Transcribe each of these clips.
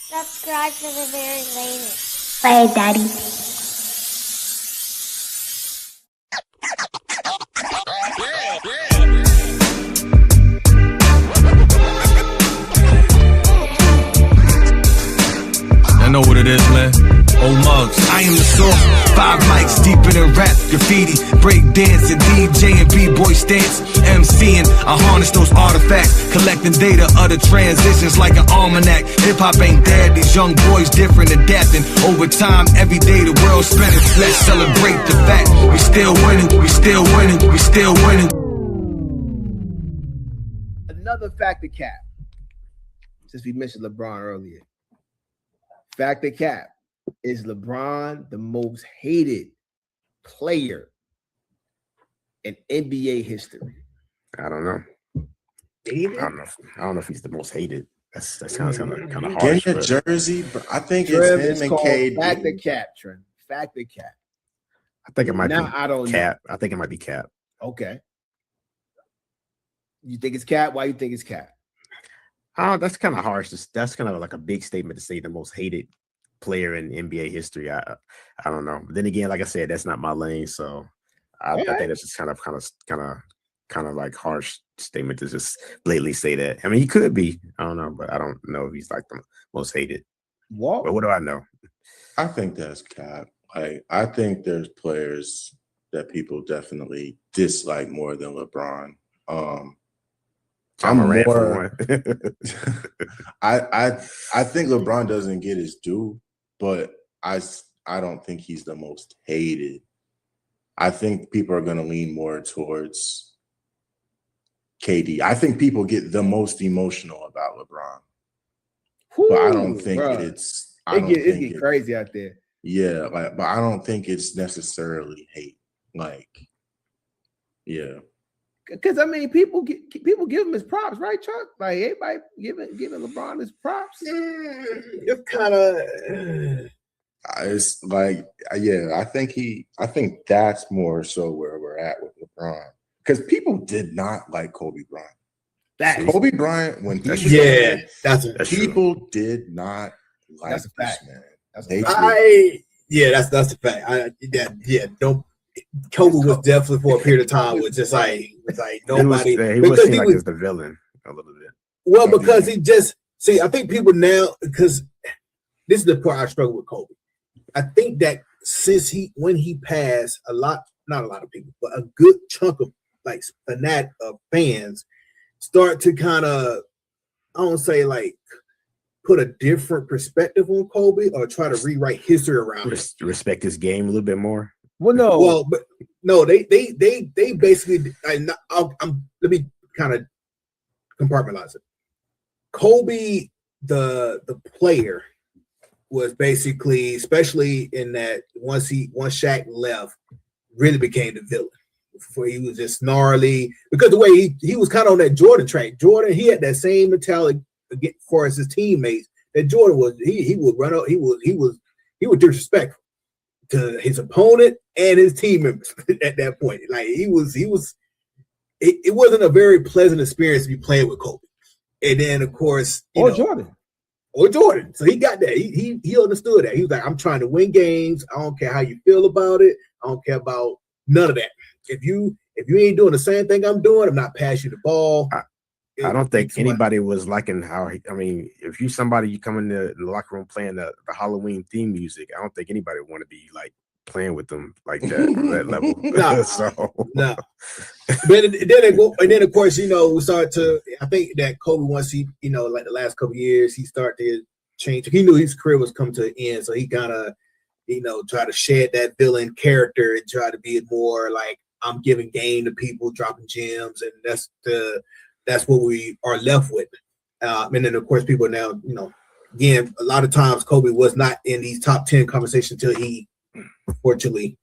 Subscribe to the very latest. Bye, Daddy. I know what it is, man. Old mugs. I am the source. 5 mics deep in the rap, graffiti, break dancing, DJ and b-boy stance, MCing. I harness those artifacts, collecting data of the transitions like an almanac. Hip hop ain't dead. These young boys different, adapting over time. Every day the world's spinning. Let's celebrate the fact we still winning. We still winning. We still winning. Another factor cap. Since we mentioned LeBron earlier. Factor cap. Is LeBron the most hated player in NBA history? I don't know. Hated? I don't know if he's the most hated. That's kind of harsh. Getting a jersey, but I think it's him and KD. Factor cap, Trent. Factor cap. I think it might Now, be I don't Cap. know. I think it might be Cap. Okay. You think it's Cap? Why you think it's Cap? Oh, that's kind of harsh. That's kind of like a big statement to say the most hated player in NBA history. I don't know. But then again, like I said, that's not my lane. So I think that's just kind of like harsh statement to just blatantly say that. I mean, he could be. I don't know, but I don't know if he's like the most hated. What? But what do I know? I think that's Cap. I think there's players that people definitely dislike more than LeBron. I'm more for one. I think LeBron doesn't get his due, but I don't think he's the most hated. I think people are going to lean more towards KD. I think people get the most emotional about LeBron, but I don't think it's. It get crazy out there. Yeah, but I don't think it's necessarily hate. Yeah. Because I mean, people give him his props, right, Chuck? Like everybody giving LeBron his props. It's kind of. It's like, yeah, I think that's more so where we're at with LeBron, because people did not like Kobe Bryant. Kobe Bryant, when he was that's people true. did not like That's a fact. this man. That's a fact. Don't. Kobe was definitely for a period of time was just like nobody. He was seen like as the villain a little bit. Well, because he just I think people now, because this is the part I struggle with Kobe. I think that since when he passed, not a lot of people, but a good chunk of like fanatic fans start to kind of, I don't say like put a different perspective on Kobe or try to rewrite history around it. Respect his game a little bit more. They basically. Let me kind of compartmentalize it. Kobe, the player, was basically, especially in that once Shaq left, really became the villain. Before he was just gnarly because the way he was kind of on that Jordan train. Jordan, he had that same mentality for his teammates that Jordan was. He would run out. He would disrespect to his opponent and his team members at that point. Like it wasn't a very pleasant experience to be playing with Kobe. And then of course, Jordan. So he got that. He understood that. He was like, I'm trying to win games. I don't care how you feel about it. I don't care about none of that. If you ain't doing the same thing I'm doing, I'm not passing you the ball. I don't think anybody was liking how. If you come in the locker room playing the Halloween theme music, I don't think anybody would want to be like playing with them like that on that level. No. But then of course, we started to. I think that Kobe, once he, like the last couple of years, he started to change. He knew his career was coming to an end, so he kind of, try to shed that villain character and try to be more like I'm giving game to people, dropping gems, and that's what we are left with. And then, of course, people now, again, a lot of times Kobe was not in these top 10 conversations until he, unfortunately,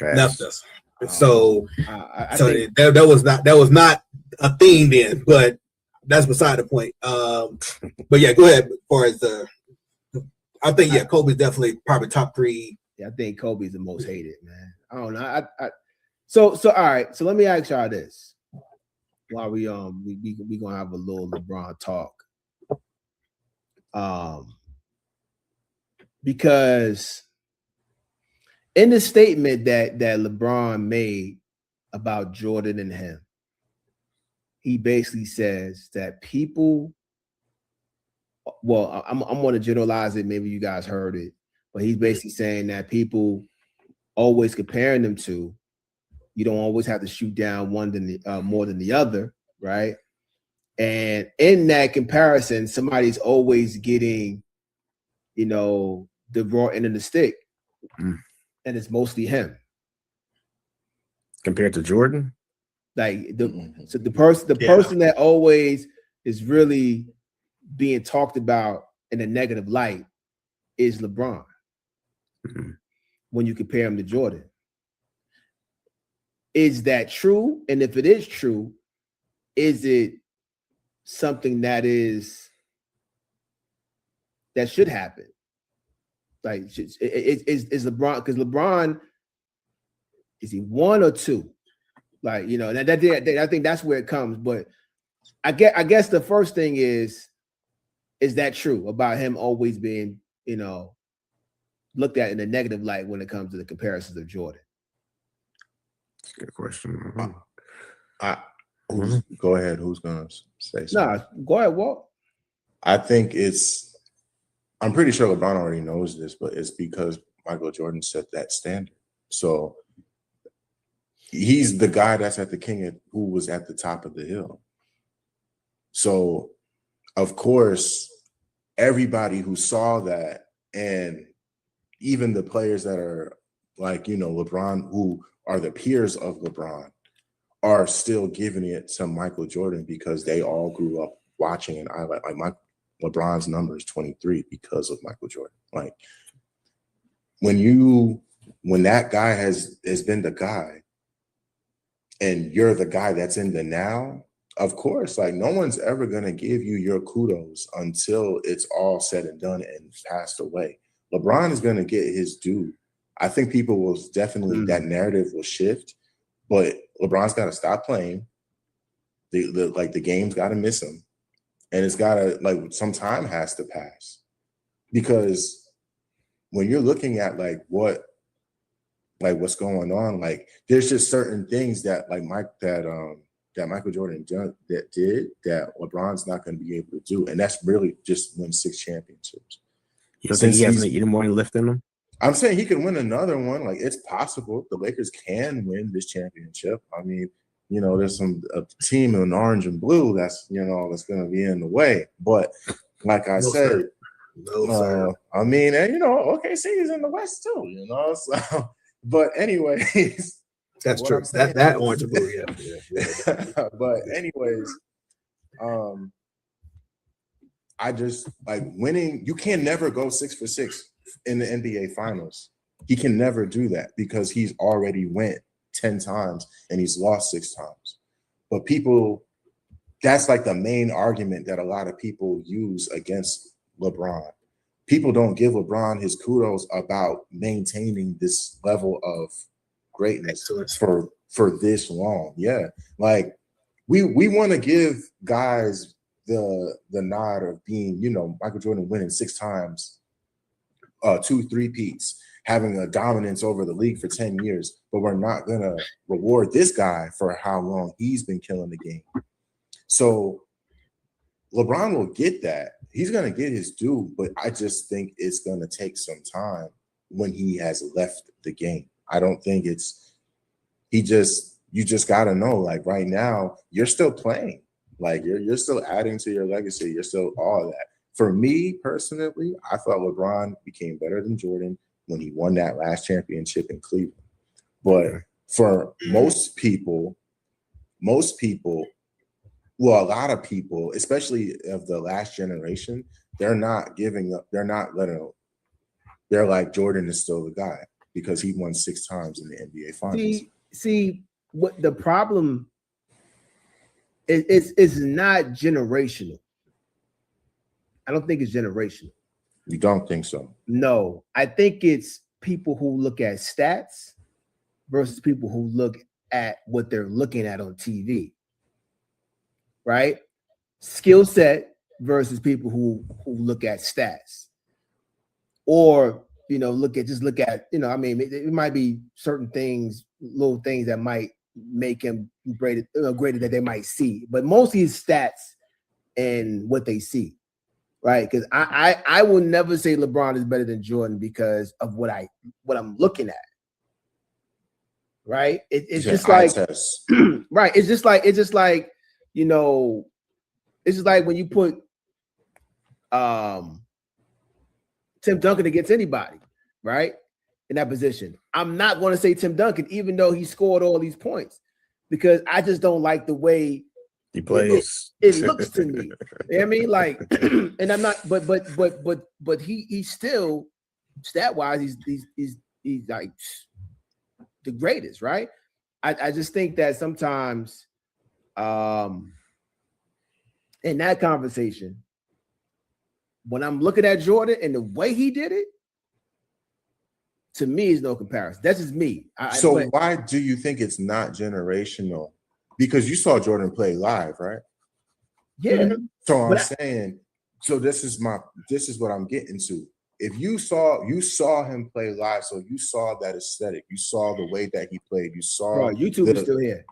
left us. So that was not a theme then, but that's beside the point. But yeah, go ahead. As far as I think Kobe's definitely probably top 3. Yeah, I think Kobe's the most hated, man. I don't know. So all right. So let me ask y'all this. While we gonna have a little LeBron talk. because in the statement that LeBron made about Jordan and him, he basically says that people, well, I'm going to generalize it. Maybe you guys heard it, but he's basically saying that people always comparing them to, you don't always have to shoot down one more than the other, right? And in that comparison, somebody's always getting, the raw end of the stick, and it's mostly him compared to Jordan. Like the person that always is really being talked about in a negative light is LeBron. When you compare him to Jordan, is that true? And if it is true, is it something that should happen? Like, is LeBron, because LeBron, is he one or two? Like, I think that's where it comes. But I guess the first thing is that true about him always being, looked at in a negative light when it comes to the comparisons of Jordan? That's a good question. Go ahead. Who's gonna say something? Nah, go ahead, Walt. I think I'm pretty sure LeBron already knows this, but it's because Michael Jordan set that standard. So he's the guy that's at the king who was at the top of the hill. So, of course, everybody who saw that, and even the players that are like, LeBron, who are the peers of LeBron, are still giving it to Michael Jordan because they all grew up watching. And I like LeBron's number is 23 because of Michael Jordan. Like, when that guy has been the guy, and you're the guy that's in the now, of course, like, no one's ever going to give you your kudos until it's all said and done and passed away. LeBron is going to get his due. I think people will definitely, that narrative will shift, but LeBron's got to stop playing. The game's got to miss him. And it's got to, some time has to pass. Because when you're looking at what's going on, there's just certain things that Michael Jordan did that LeBron's not going to be able to do, and that's really just win 6 championships. You don't think he has any more left in him? I'm saying he can win another one. It's possible the Lakers can win this championship. I mean, there's a team in orange and blue that's that's going to be in the way. But like I said, I mean, and OKC is in the West too. So. But anyways, that's true. That orange and blue, yeah. But anyways, I just winning. You can never go 6 for 6 in the NBA Finals. He can never do that because he's already went 10 times and he's lost 6 times. But that's the main argument that a lot of people use against LeBron. People don't give LeBron his kudos about maintaining this level of greatness for this long. Yeah. We want to give guys the nod of being, Michael Jordan winning 6 times, 2 3-peats, having a dominance over the league for 10 years, but we're not going to reward this guy for how long he's been killing the game. So LeBron will get that. He's going to get his due, but I just think it's going to take some time when he has left the game. I don't think you just got to know, right now, you're still playing. You're still adding to your legacy. You're still all of that. For me personally, I thought LeBron became better than Jordan when he won that last championship in Cleveland. But for most people, well, a lot of people, especially of the last generation, they're not giving up. They're not letting up. They're like, Jordan is still the guy because he won 6 times in the NBA Finals. See what the problem is not generational. I don't think it's generational. You don't think so? No, I think it's people who look at stats versus people who look at what they're looking at on TV. Right? Skill set versus people who look at stats. or look at I mean, it might be certain things, little things that might make him greater that they might see, but mostly his stats and what they see, right? Because I will never say LeBron is better than Jordan because of what I'm looking at, right? It's just like right. It's just like it's just like when you put Tim Duncan against anybody, right? In that position. I'm not going to say Tim Duncan, even though he scored all these points, because I just don't like the way he plays. It looks to me. You know what I mean? Like, and I'm not, but he's still stat-wise, he's like the greatest, right? I just think that sometimes in that conversation, when I'm looking at Jordan and the way he did it, to me is no comparison. That's just me. Why do you think it's not generational? Because you saw Jordan play live, right? Yeah. So I'm saying, so this is what I'm getting to. If you saw him play live, so you saw that aesthetic, you saw the way that he played, you saw YouTube is still here.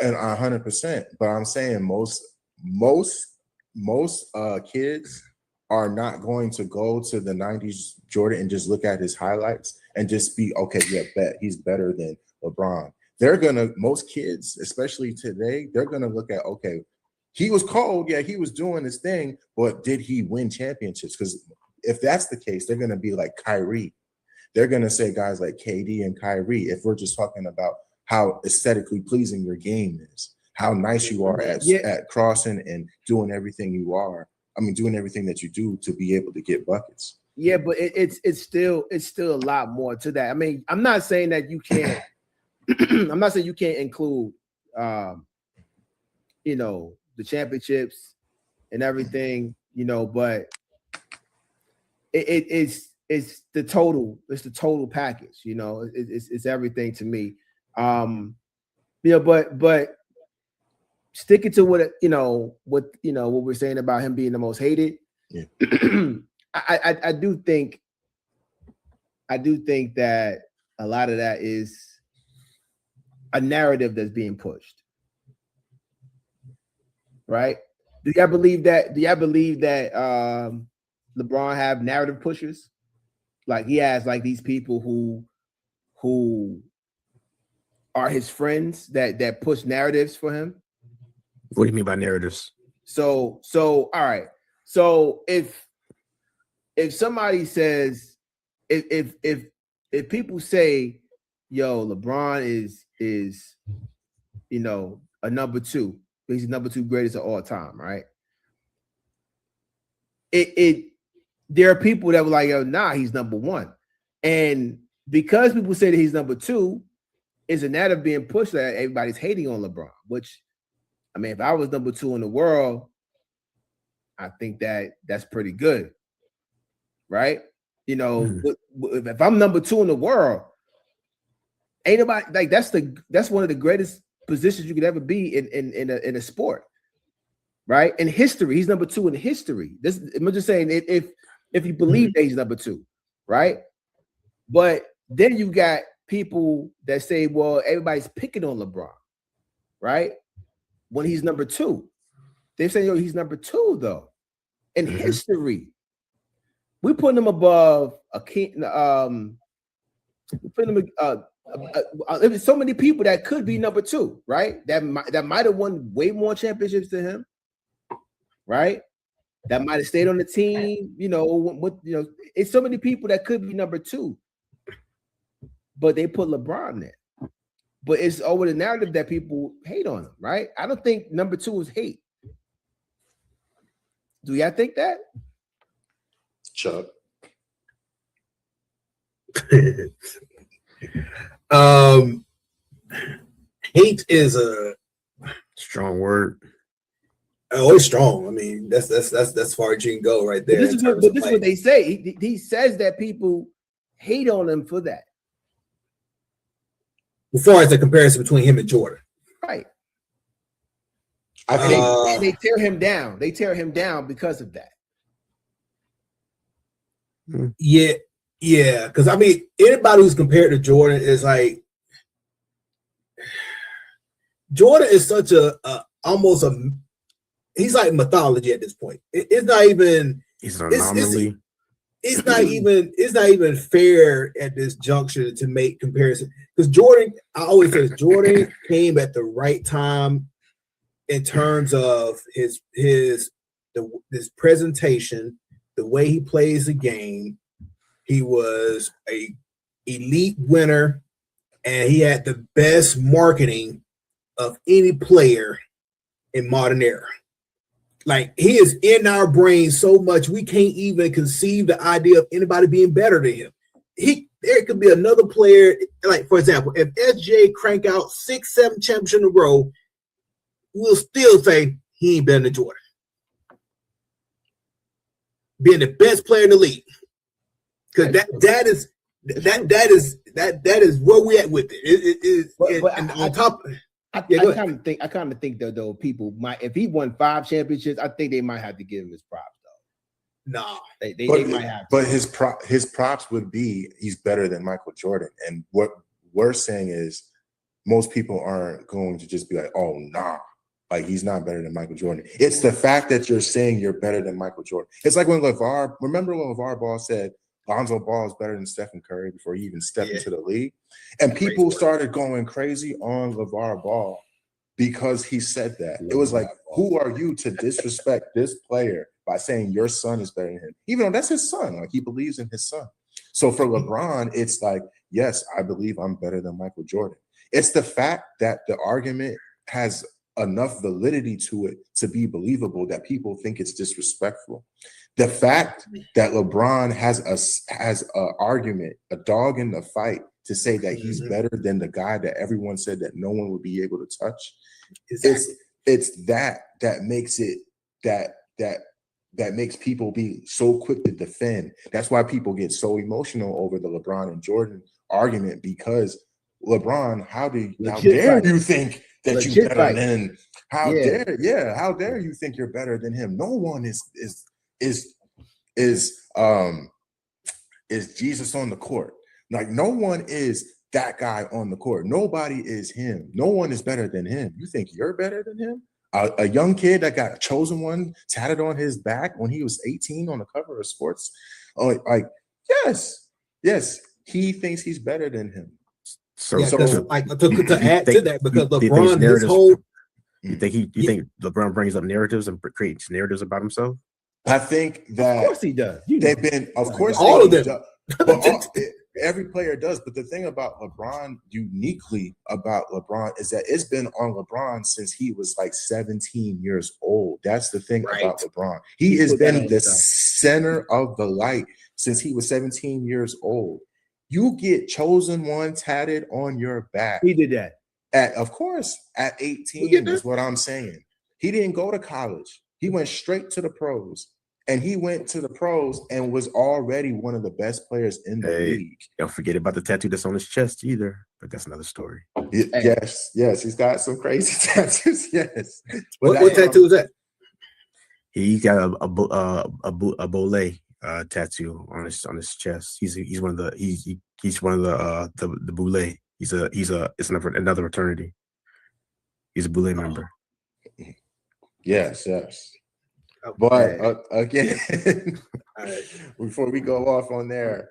And 100%. But I'm saying most kids are not going to go to the 90s Jordan and just look at his highlights and just be, okay, yeah, bet he's better than LeBron. Most kids, especially today, they're gonna look at, okay, he was cold, yeah, he was doing his thing, but did he win championships? Because if that's the case, they're gonna be like Kyrie. They're gonna say guys like KD and Kyrie, if we're just talking about how aesthetically pleasing your game is, how nice you are at crossing and doing everything you are. I mean, doing everything that you do to be able to get buckets. Yeah, but it's still a lot more to that. I mean, I'm not saying that you can't. I'm not saying you can't include, the championships and everything, but it's the total. It's the total package. It's everything to me. But sticking to what we're saying about him being the most hated. Yeah. I do think that a lot of that is a narrative that's being pushed, right? Do y'all believe that LeBron have narrative pushers? Like he has like these people who are his friends that push narratives for him. What do you mean by narratives? So all right. So if somebody says, if people say, yo, LeBron is a number two, he's the number two greatest of all time, right? There are people that were like, yo, nah, he's number one. And because people say that he's number two, it's a narrative being pushed that everybody's hating on LeBron, which, I mean, if I was number two in the world, I think that's pretty good, right? If I'm number two in the world, ain't nobody like that's one of the greatest positions you could ever be in a sport, right? In history, he's number two in history. I'm just saying if you believe that he's number two, right? But then you got people that say, well, everybody's picking on LeBron, right? When he's number two. They're saying, yo, he's number two, though. In history, we put him above a king. We put him. There's so many people that could be number two, right? That might have won way more championships than him, right? That might have stayed on the team. It's so many people that could be number two, but they put LeBron there. But it's over the narrative that people hate on him, right? I don't think number two is hate. Do y'all think that? Chuck. Hate is a strong word. Oh, it's strong. I mean, that's far as you can go right there. This is what they say. He says that people hate on him for that. As far as the comparison between him and Jordan, right? I think they tear him down. They tear him down because of that. Yeah, Yeah, because I mean, anybody who's compared to Jordan is like Jordan is such a almost a he's like mythology at this point. It's not even. He's an anomaly. It's not even fair at this juncture to make comparison because Jordan. I always say Jordan came at the right time in terms of his presentation, the way he plays the game. He was a elite winner, and he had the best marketing of any player in modern era. Like he is in our brains so much we can't even conceive the idea of anybody being better than him. There could be another player, like for example, if SJ crank out 6-7 championships in a row, we'll still say he ain't better than Jordan. Being the best player in the league. Because that is where we at with it. I kind of think though people might, if he won 5 championships, I think they might have to give him his props though. No, they might have to. But his props would be he's better than Michael Jordan. And what we're saying is most people aren't going to just be like, oh nah, like he's not better than Michael Jordan. It's the fact that you're saying you're better than Michael Jordan. It's like when LeVar Ball said Lonzo Ball is better than Stephen Curry before he even stepped into the league. And people started going crazy on LeVar Ball because he said that. It was like, who are you to disrespect this player by saying your son is better than him? Even though that's his son, like he believes in his son. So for LeBron, it's like, yes, I believe I'm better than Michael Jordan. It's the fact that the argument has enough validity to it to be believable that people think it's disrespectful. The fact that LeBron has a argument, a dog in the fight to say that he's better than the guy that everyone said that no one would be able to touch. It's that makes it that makes people be so quick to defend. That's why people get so emotional over the LeBron and Jordan argument, because LeBron, how dare you think that you're better than? How dare you think you're better than him? No one is Jesus on the court. Like no one is that guy on the court. Nobody is him. No one is better than him. You think you're better than him? A young kid that got chosen one tatted on his back when he was 18 on the cover of Sports. Yes, he thinks he's better than him. To add to that, because LeBron, his whole. You think LeBron brings up narratives and creates narratives about himself? I think that of course he does. They've been, of course, all of them. Every player does. But the thing about LeBron, uniquely about LeBron, is that it's been on LeBron since he was like 17 years old. That's the thing about LeBron. He has been the center of the light since he was 17 years old. You get chosen one tatted on your back. He did that. Of course, at 18 is what I'm saying. He didn't go to college. He went straight to the pros. And he went to the pros and was already one of the best players in the league. Don't forget about the tattoo that's on his chest either, but that's another story. Yes, he's got some crazy tattoos. Yes. What tattoo is that? He got a Bole tattoo on his chest. He's one of the Boule. It's another fraternity. He's a Boule member. Yes. But again, before we go off on there,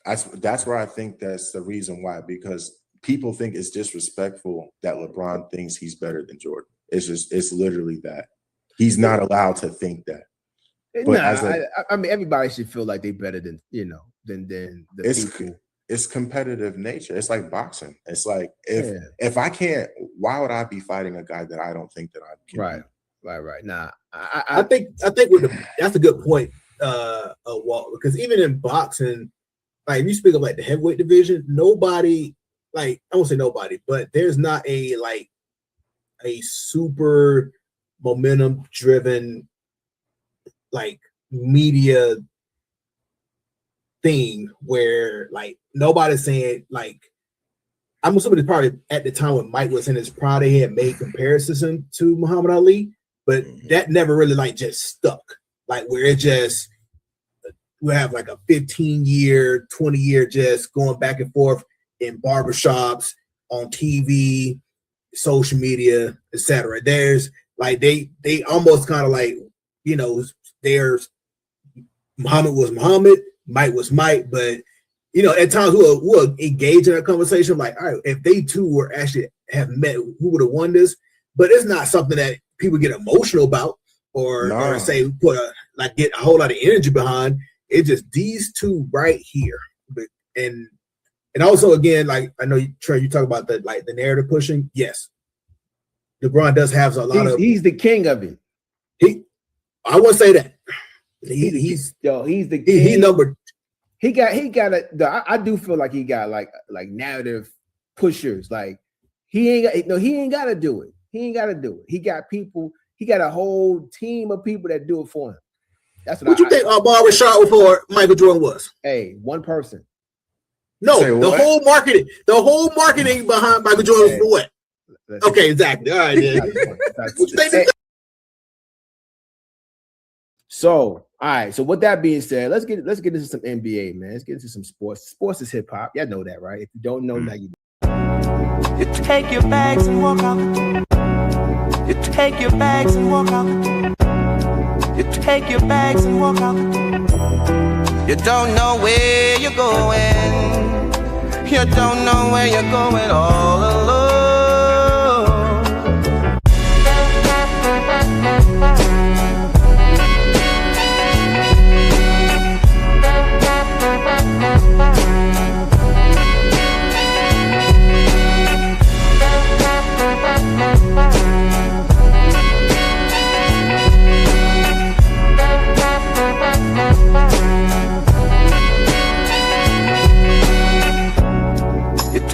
that's where I think that's the reason why, because people think it's disrespectful that LeBron thinks he's better than Jordan. It's literally that. He's not allowed to think that. But I mean, everybody should feel like they're better than the people. It's competitive nature. It's like boxing. It's like if I can't, why would I be fighting a guy that I don't think that I can? Right. Nah, I think that's a good point, Walt, because even in boxing, like if you speak of like the heavyweight division, nobody, like I won't say nobody, but there's not a super momentum driven like media thing where like nobody's saying, like, I'm assuming it's probably at the time when Mike was in his prime, he had made comparisons to Muhammad Ali. But that never really like just stuck, like where it just we have like a 15-year, 20-year just going back and forth in barbershops, on TV, social media, etc. There's like they almost kind of like, you know, there's Muhammad was Muhammad, Mike was Mike, but you know, at times we'll engage in a conversation like, all right, if they two were actually have met, who would have won this? But it's not something that people get emotional about or say get a whole lot of energy behind. It's just these two right here. And also again, like I know Trey, you talk about the narrative pushing. Yes. LeBron does have a lot of he's the king of it. I wouldn't say that. He's the king. He number. I do feel like he got like narrative pushers. Like he ain't got to do it. He ain't got to do it. He got people. He got a whole team of people that do it for him. That's what you think barbershop before Michael Jordan was? Hey, one person. No, the whole marketing behind Michael Jordan was for what? Okay, exactly. All right, then. So, all right. So, with that being said, let's get into some NBA, man. Let's get into some sports. Sports is hip hop. Y'all know that, right? If you don't know, now you know. You take your bags and walk out the door. You take your bags and walk out the door. You take your bags and walk out the door. You don't know where you're going. You don't know where you're going all alone.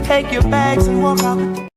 Take your bags and walk out the door.